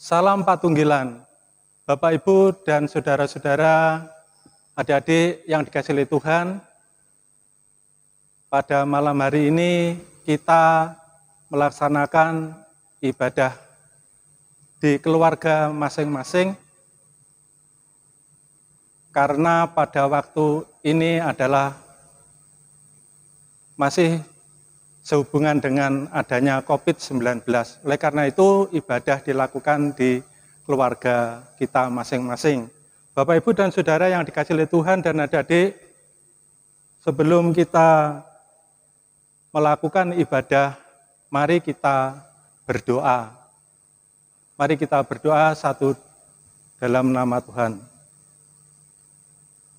Salam Patunggilan, Bapak Ibu dan saudara-saudara, adik-adik yang dikasihi Tuhan. Pada malam hari ini kita melaksanakan ibadah di keluarga masing-masing, karena pada waktu ini adalah masih sehubungan dengan adanya COVID-19. Oleh karena itu, ibadah dilakukan di keluarga kita masing-masing. Bapak, Ibu, dan Saudara yang dikasihi Tuhan dan adik-adik, sebelum kita melakukan ibadah, mari kita berdoa. Mari kita berdoa satu dalam nama Tuhan.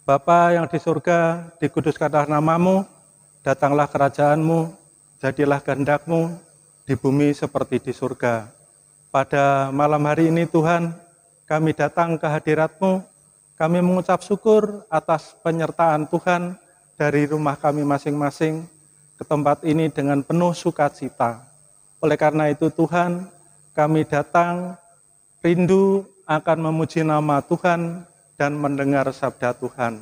Bapa yang di surga, dikuduskanlah namamu, datanglah kerajaan-Mu, jadilah kehendak-Mu di bumi seperti di surga. Pada malam hari ini Tuhan, kami datang ke hadirat-Mu, kami mengucap syukur atas penyertaan Tuhan dari rumah kami masing-masing ke tempat ini dengan penuh sukacita. Oleh karena itu Tuhan, kami datang rindu akan memuji nama Tuhan dan mendengar sabda Tuhan.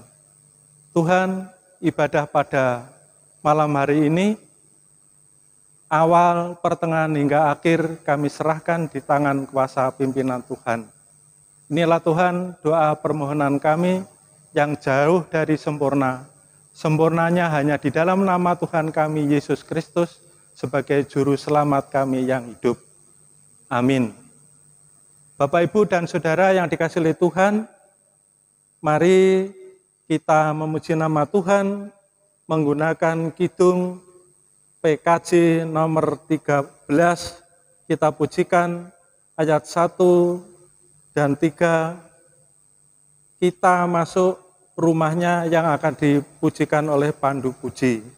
Tuhan, ibadah pada malam hari ini, awal, pertengahan, hingga akhir kami serahkan di tangan kuasa pimpinan Tuhan. Inilah Tuhan doa permohonan kami yang jauh dari sempurna. Sempurnanya hanya di dalam nama Tuhan kami, Yesus Kristus, sebagai juru selamat kami yang hidup. Amin. Bapak, Ibu, dan Saudara yang dikasihi Tuhan, mari kita memuji nama Tuhan menggunakan kidung PKJ nomor 13, kita pujikan ayat 1 dan 3, kita masuk rumahnya yang akan dipujikan oleh pandu puji.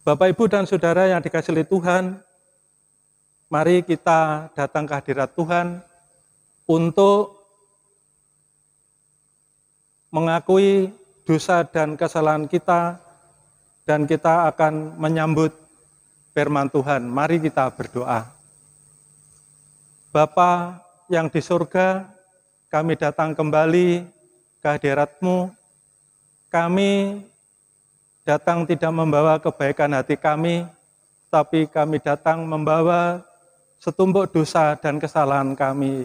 Bapak, Ibu, dan Saudara yang dikasihi Tuhan, mari kita datang ke hadirat Tuhan untuk mengakui dosa dan kesalahan kita, dan kita akan menyambut firman Tuhan. Mari kita berdoa. Bapa yang di surga, kami datang kembali ke hadirat-Mu. Kami datang tidak membawa kebaikan hati kami, tapi kami datang membawa setumpuk dosa dan kesalahan kami,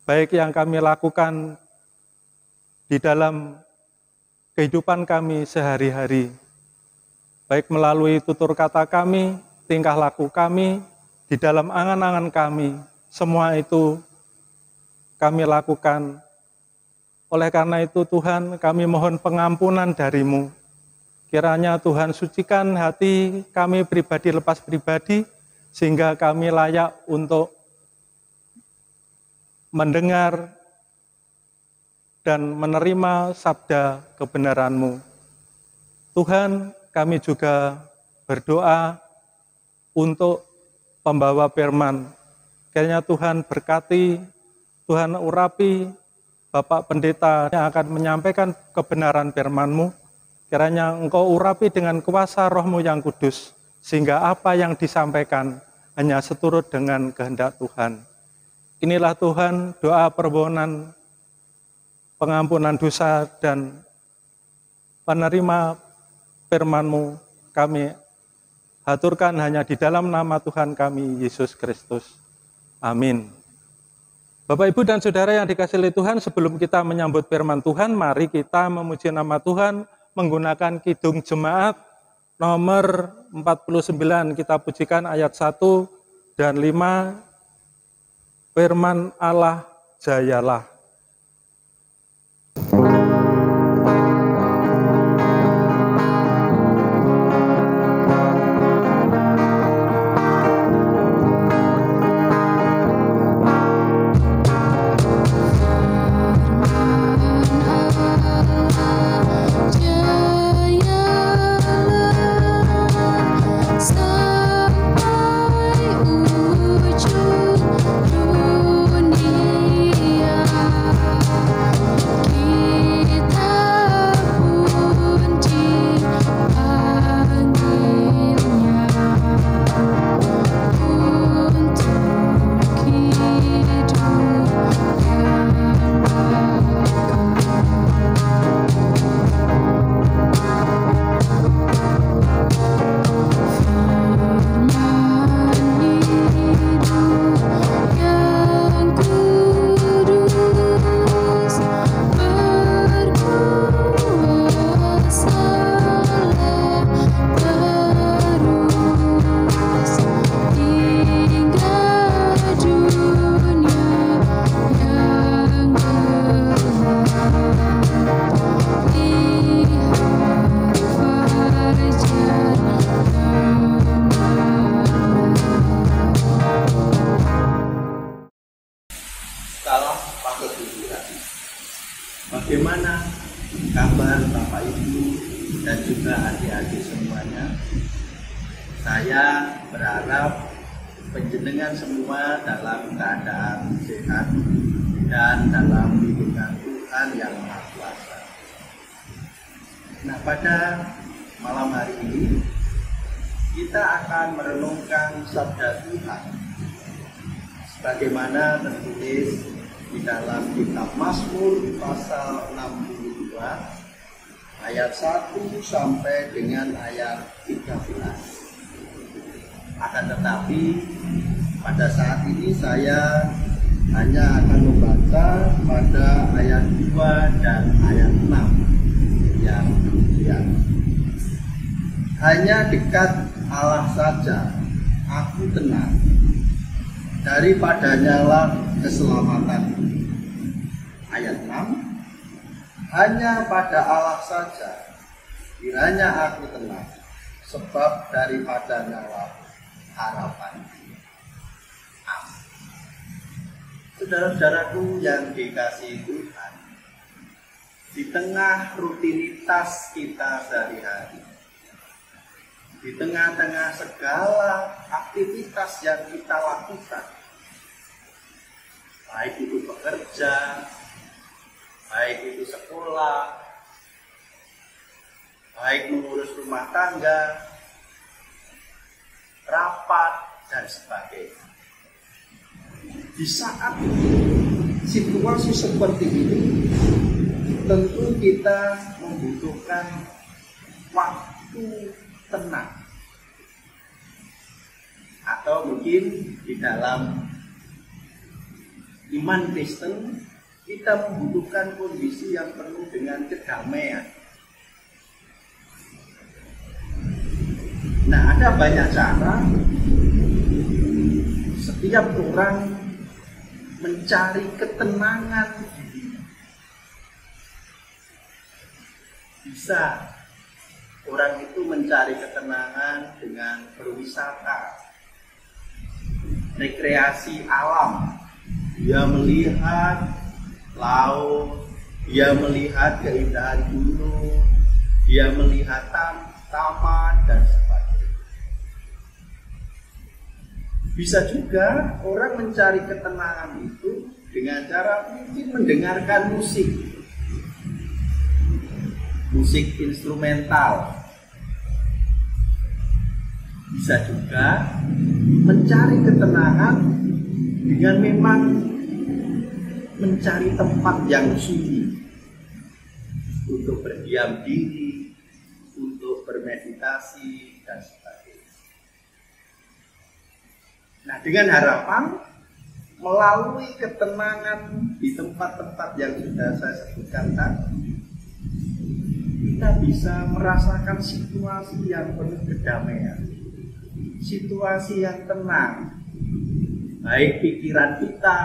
baik yang kami lakukan di dalam kehidupan kami sehari-hari, baik melalui tutur kata kami, tingkah laku kami, di dalam angan-angan kami, semua itu kami lakukan. Oleh karena itu Tuhan, kami mohon pengampunan dari-Mu. Kiranya Tuhan sucikan hati kami pribadi lepas pribadi, sehingga kami layak untuk mendengar dan menerima sabda kebenaran-Mu. Tuhan, kami juga berdoa untuk pembawa firman. Kiranya Tuhan berkati, Tuhan urapi Bapak Pendeta yang akan menyampaikan kebenaran firman-Mu. Kiranya Engkau urapi dengan kuasa Roh-Mu yang kudus, sehingga apa yang disampaikan hanya seturut dengan kehendak Tuhan. Inilah Tuhan doa permohonan pengampunan dosa dan penerima firman-Mu kami haturkan hanya di dalam nama Tuhan kami, Yesus Kristus. Amin. Bapak, Ibu, dan Saudara yang dikasihi oleh Tuhan, sebelum kita menyambut firman Tuhan, mari kita memuji nama Tuhan menggunakan Kidung Jemaat nomor 49. Kita pujikan ayat 1 dan 5. Firman Allah jayalah. Bagaimana kabar Bapak Ibu dan juga adik-adik semuanya? Saya berharap penjenengan semua dalam keadaan sehat dan dalam lindungan Tuhan yang Maha Kuasa. Nah, pada malam hari ini kita akan merenungkan sabda Tuhan sebagaimana tertulis di dalam kitab Mazmur pasal 62 ayat 1 sampai dengan ayat 13. Akan tetapi pada saat ini saya hanya akan membaca pada ayat 2 dan ayat 6 yang demikian. Hanya dekat Allah saja aku tenang, daripadanya lah keselamatan. Ayat 6, hanya pada Allah saja kiranya aku tenang, sebab daripadanya lah harapan. Amin. Saudara-saudaraku yang dikasihi Tuhan, di tengah rutinitas kita sehari-hari, di tengah-tengah segala aktivitas yang kita lakukan, baik itu bekerja, baik itu sekolah, baik mengurus rumah tangga, rapat, dan sebagainya. Di saat situasi seperti ini, tentu kita membutuhkan waktu tenang. Atau mungkin di dalam iman Kristen, kita membutuhkan kondisi yang penuh dengan kedamaian. Nah, ada banyak cara setiap orang mencari ketenangan diri. Bisa orang itu mencari ketenangan dengan berwisata, rekreasi alam. Dia melihat laut, dia melihat keindahan gunung, dia melihat taman dan sebagainya. Bisa juga orang mencari ketenangan itu dengan cara mungkin mendengarkan musik. Musik instrumental. Bisa juga mencari ketenangan dengan memang mencari tempat yang sunyi untuk berdiam diri, untuk bermeditasi dan sebagainya. Nah, dengan harapan melalui ketenangan di tempat-tempat yang sudah saya sebutkan tadi, kita bisa merasakan situasi yang penuh kedamaian, situasi yang tenang, baik pikiran kita,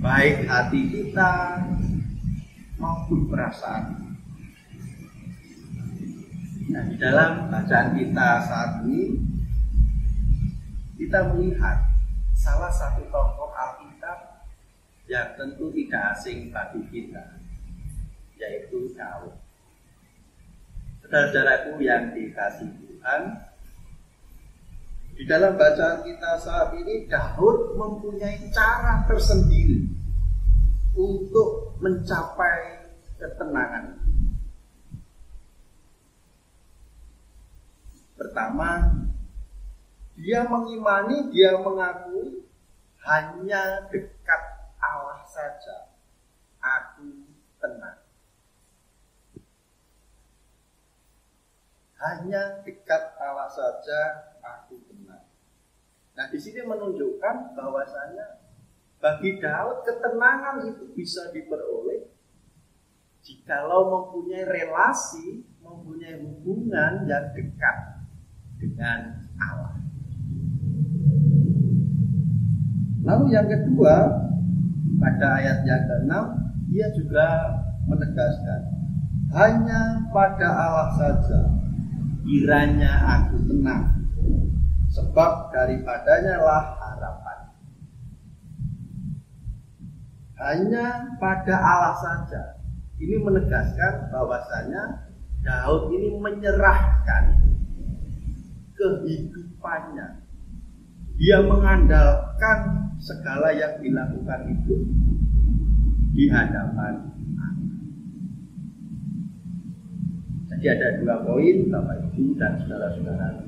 baik hati kita, maupun perasaan. Nah, di dalam bacaan kita saat ini, kita melihat salah satu tokoh Alkitab yang tentu tidak asing bagi kita, yaitu Daud. Saudara-saudaraku yang dikasihi Tuhan, di dalam bacaan kita saat ini, Daud mempunyai cara tersendiri untuk mencapai ketenangan. Pertama, dia mengimani, dia mengakui hanya dekat Allah saja aku tenang. Hanya dekat Allah saja aku tenang. Nah, di sini menunjukkan bahwasanya bagi Daud ketenangan itu bisa diperoleh jikalau mempunyai relasi, mempunyai hubungan yang dekat dengan Allah. Lalu yang kedua, pada ayat yang ke-6, dia juga menegaskan, hanya pada Allah saja kiranya aku tenang, sebab daripadanya lah harapan. Hanya pada Allah saja. Ini menegaskan bahwasanya Daud ini menyerahkan kehidupannya. Dia mengandalkan segala yang dilakukan itu di hadapan Allah. Jadi ada dua poin, Bapak Ibu dan saudara-saudara,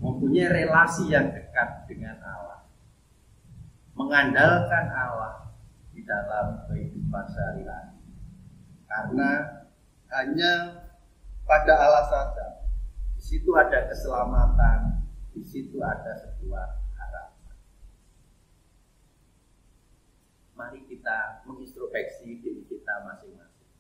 mempunyai relasi yang dekat dengan Allah, mengandalkan Allah di dalam kehidupan sehari-hari. Karena hanya pada Allah saja, di situ ada keselamatan, di situ ada sebuah harapan. Mari kita mengintrospeksi diri kita masing-masing.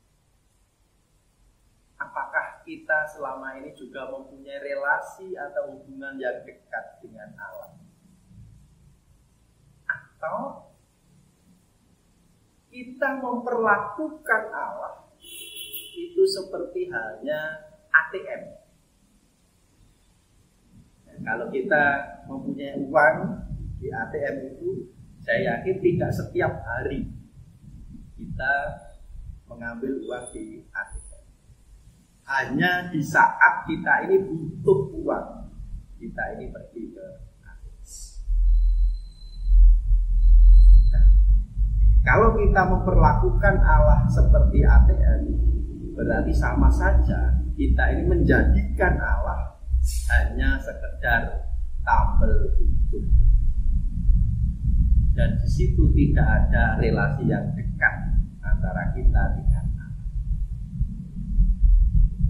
Apakah kita selama ini juga mempunyai relasi atau hubungan yang dekat dengan Allah? Atau kita memperlakukan Allah itu seperti halnya ATM. Nah, kalau kita mempunyai uang di ATM itu, saya yakin tidak setiap hari kita mengambil uang di ATM. Hanya di saat kita ini butuh uang, kita ini pergi ke ATM. Nah, kalau kita memperlakukan Allah seperti ATM, berarti sama saja kita ini menjadikan Allah hanya sekedar tabel hidup. Dan di situ tidak ada relasi yang dekat antara kita dengan Allah.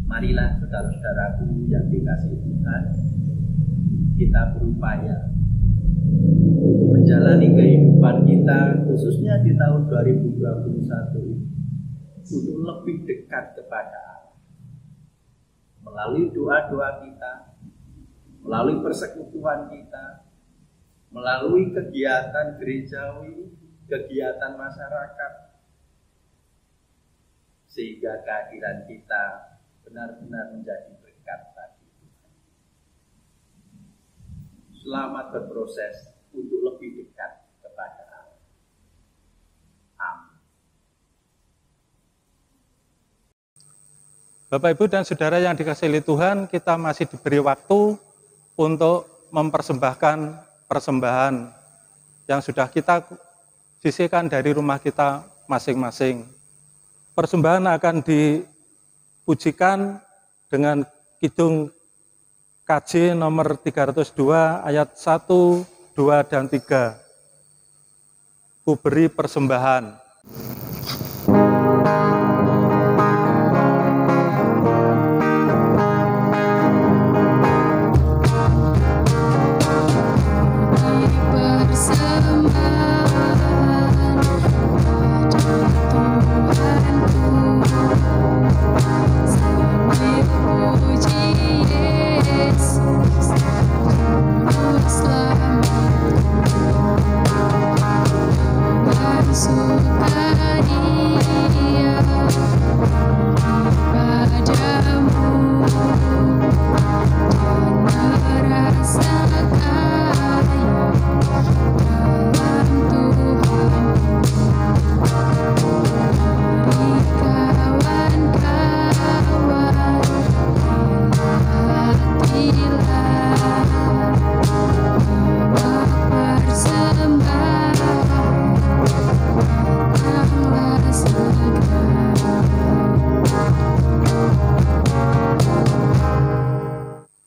Marilah saudara-saudaraku yang dikasihi Tuhan, kita berupaya untuk menjalani kehidupan kita khususnya di tahun 2021 untuk lebih dekat kepada Allah. Melalui doa-doa kita, melalui persekutuan kita, melalui kegiatan gerejawi, kegiatan masyarakat, sehingga kehadiran kita benar-benar menjadi berkat bagi Tuhan. Selamat berproses untuk lebih dekat kepada Allah. Amin. Bapak, Ibu, dan Saudara yang dikasihi Tuhan, kita masih diberi waktu untuk mempersembahkan persembahan yang sudah kita sisihkan dari rumah kita masing-masing. Persembahan akan dipujikan dengan kidung KJ nomor 302 ayat 1, 2, dan 3. Ku beri persembahan.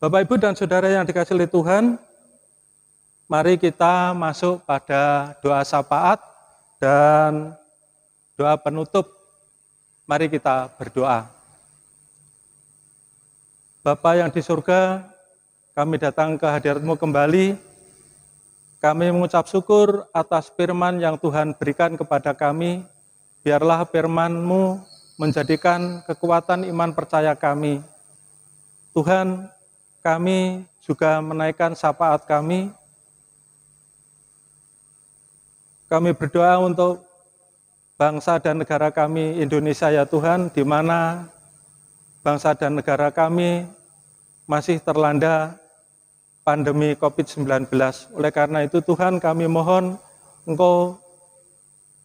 Bapak, Ibu, dan Saudara yang dikasihi oleh Tuhan, mari kita masuk pada doa syafaat dan doa penutup. Mari kita berdoa. Bapa yang di surga, kami datang ke hadirat-Mu kembali. Kami mengucap syukur atas firman yang Tuhan berikan kepada kami. Biarlah firman-Mu menjadikan kekuatan iman percaya kami. Tuhan, kami juga menaikkan syafaat kami. Kami berdoa untuk bangsa dan negara kami Indonesia ya Tuhan, di mana bangsa dan negara kami masih terlanda pandemi COVID-19. Oleh karena itu Tuhan, kami mohon Engkau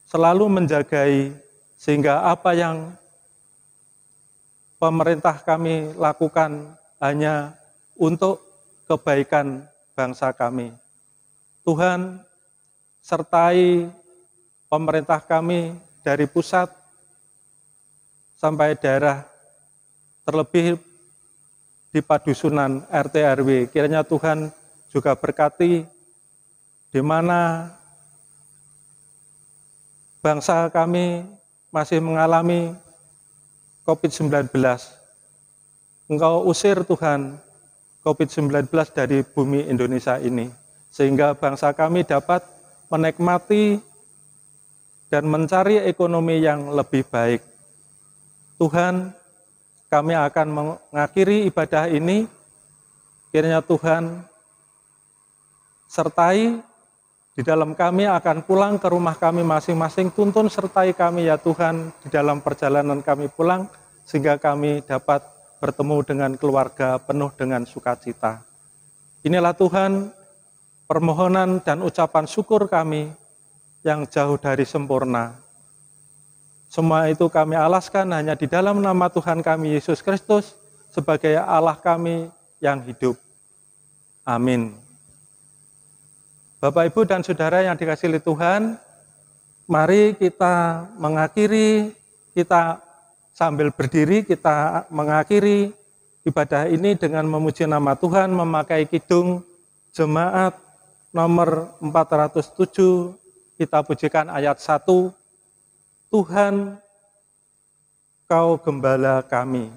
selalu menjagai sehingga apa yang pemerintah kami lakukan hanya untuk kebaikan bangsa kami. Tuhan, sertai pemerintah kami dari pusat sampai daerah, terlebih di padusunan RT RW. Kiranya Tuhan juga berkati di mana bangsa kami masih mengalami COVID-19. Engkau usir Tuhan COVID-19 dari bumi Indonesia ini, sehingga bangsa kami dapat menikmati dan mencari ekonomi yang lebih baik. Tuhan, kami akan mengakhiri ibadah ini, kiranya Tuhan sertai di dalam kami akan pulang ke rumah kami masing-masing, tuntun sertai kami ya Tuhan di dalam perjalanan kami pulang, sehingga kami dapat bertemu dengan keluarga penuh dengan sukacita. Inilah Tuhan permohonan dan ucapan syukur kami yang jauh dari sempurna. Semua itu kami alaskan hanya di dalam nama Tuhan kami Yesus Kristus sebagai Allah kami yang hidup. Amin. Bapak, Ibu, dan Saudara yang dikasihi oleh Tuhan, mari kita mengakhiri, kita sambil berdiri kita mengakhiri ibadah ini dengan memuji nama Tuhan, memakai kidung jemaat nomor 407, kita pujikan ayat 1, Tuhan, Kau Gembala kami.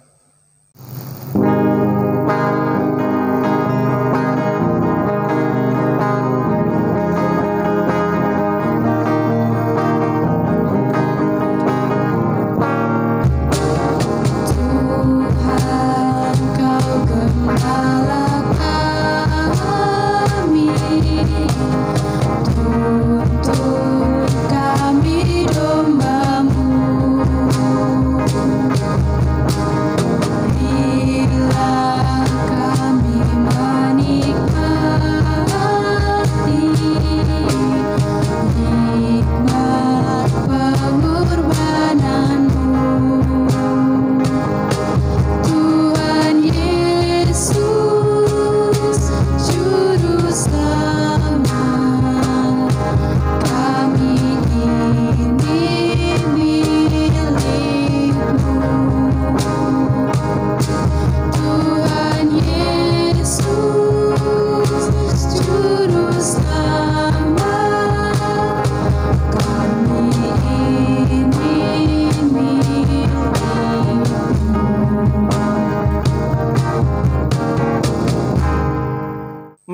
Kami domba-Mu.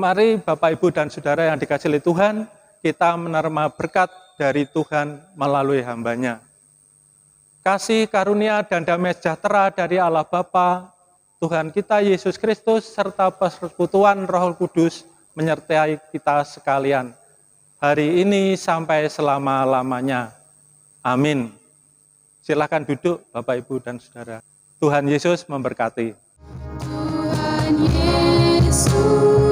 Mari Bapak, Ibu, dan Saudara yang dikasihi oleh Tuhan, kita menerima berkat dari Tuhan melalui hamba-Nya. Kasih, karunia, dan damai sejahtera dari Allah Bapa, Tuhan kita Yesus Kristus, serta persekutuan Roh Kudus menyertai kita sekalian, hari ini sampai selama-lamanya. Amin. Silakan duduk Bapak, Ibu, dan Saudara. Tuhan Yesus memberkati. Tuhan Yesus.